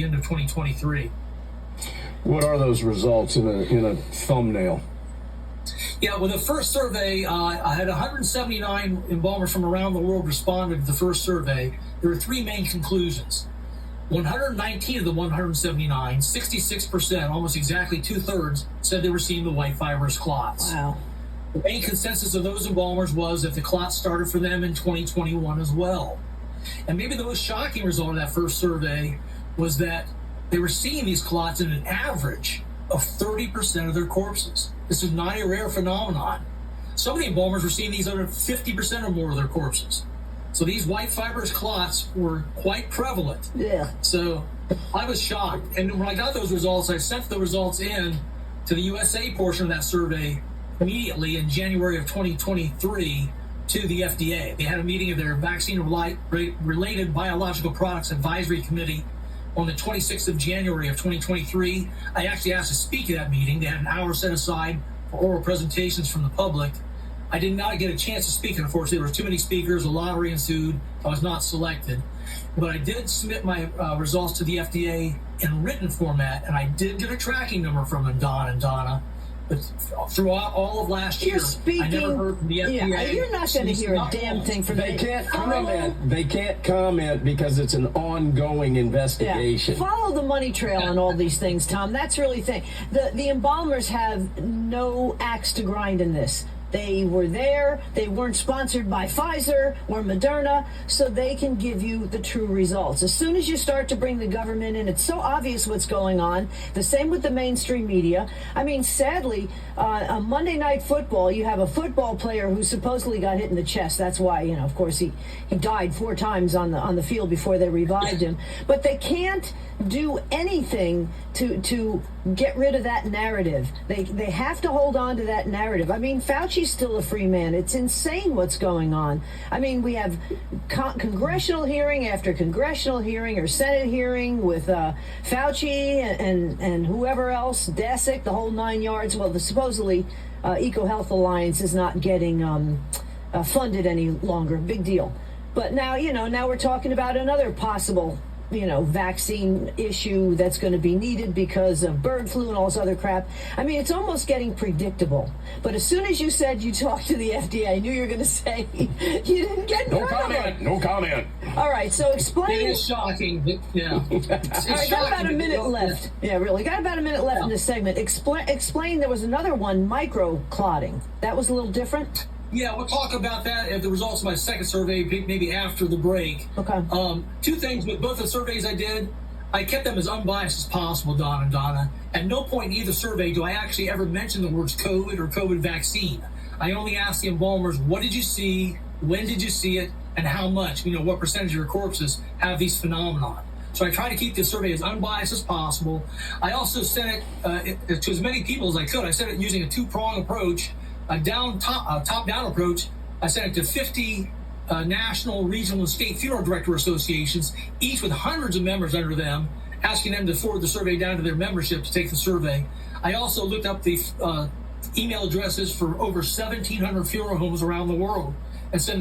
the end of 2023. What are those results in a thumbnail? Yeah, well, the first survey, I had 179 embalmers from around the world responded to the first survey. There were three main conclusions. 119 of the 179, 66%, almost exactly two-thirds, said they were seeing the white fibrous clots. Wow. The main consensus of those embalmers was that the clots started for them in 2021 as well. And maybe the most shocking result of that first survey was that they were seeing these clots in an average of 30% of their corpses. This is not a rare phenomenon. Some of the embalmers were seeing these under 50% or more of their corpses. So these white fibrous clots were quite prevalent. Yeah. So I was shocked. And when I got those results, I sent the results in to the USA portion of that survey immediately in January of 2023 to the FDA. They had a meeting of their vaccine-related biological products advisory committee on the 26th of January of 2023. I actually asked to speak at that meeting. They had an hour set aside for oral presentations from the public. I did not get a chance to speak, and unfortunately there were too many speakers. A lottery ensued. I was not selected. But I did submit my results to the FDA in written format, and I did get a tracking number from them, Don and Donna. But throughout all of last year, I never heard from the FDA. Yeah, you're not going to hear a damn thing from them. They can't comment. They can't comment because it's an ongoing investigation. Yeah. Follow the money trail on all these things, Tom. That's really the thing. The embalmers have no axe to grind in this. They were there. They weren't sponsored by Pfizer or Moderna, so they can give you the true results. As soon as you start to bring the government in, it's so obvious what's going on. The same with the mainstream media. I mean, sadly, on Monday Night Football, you have a football player who supposedly got hit in the chest. That's why, of course, he died 4 times on the field before they revived him. But they can't do anything to get rid of that narrative. They have to hold on to that narrative. I mean, Fauci's still a free man. It's insane what's going on. I mean, we have congressional hearing after congressional hearing or Senate hearing with Fauci and whoever else, Dasick, the whole 9 yards. Well, the supposedly EcoHealth Alliance is not getting funded any longer. Big deal. But now, now we're talking about another possible vaccine issue that's going to be needed because of bird flu and all this other crap. I mean, it's almost getting predictable. But as soon as you said you talked to the FDA, I knew you were going to say you didn't get no comment. No comment. All right, so explain. It is shocking. Yeah. All right, got about a minute left. Yeah, really. Got about a minute left in this segment. Explain there was another one, micro-clotting. That was a little different? Yeah, we'll talk about that at the results of my second survey, maybe after the break. Okay. 2 things with both the surveys I did. I kept them as unbiased as possible, Don and Donna. At no point in either survey do I actually ever mention the words COVID or COVID vaccine. I only asked the embalmers, what did you see, when did you see it, and how much, what percentage of your corpses have these phenomenon. So I try to keep this survey as unbiased as possible. I also sent it to as many people as I could. I sent it using a 2-prong approach. A top-down approach. I sent it to 50 national, regional, and state funeral director associations, each with hundreds of members under them, asking them to forward the survey down to their membership to take the survey. I also looked up the email addresses for over 1,700 funeral homes around the world and send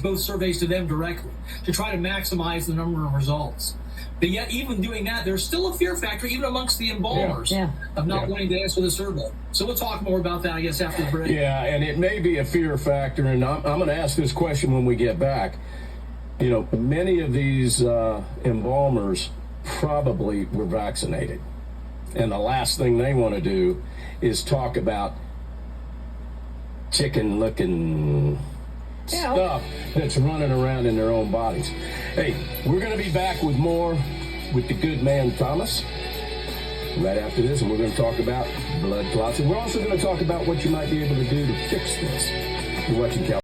both surveys to them directly to try to maximize the number of results. But yet, even doing that, there's still a fear factor, even amongst the embalmers, of not wanting to answer the survey. So we'll talk more about that, I guess, after the break. Yeah, and it may be a fear factor, and I'm going to ask this question when we get back. Many of these embalmers probably were vaccinated, and the last thing they want to do is talk about chicken-looking stuff that's running around in their own bodies. Hey, we're going to be back with more with the good man Thomas right after this, and we're going to talk about blood clots, and we're also going to talk about what you might be able to do to fix this. You're watching Cal.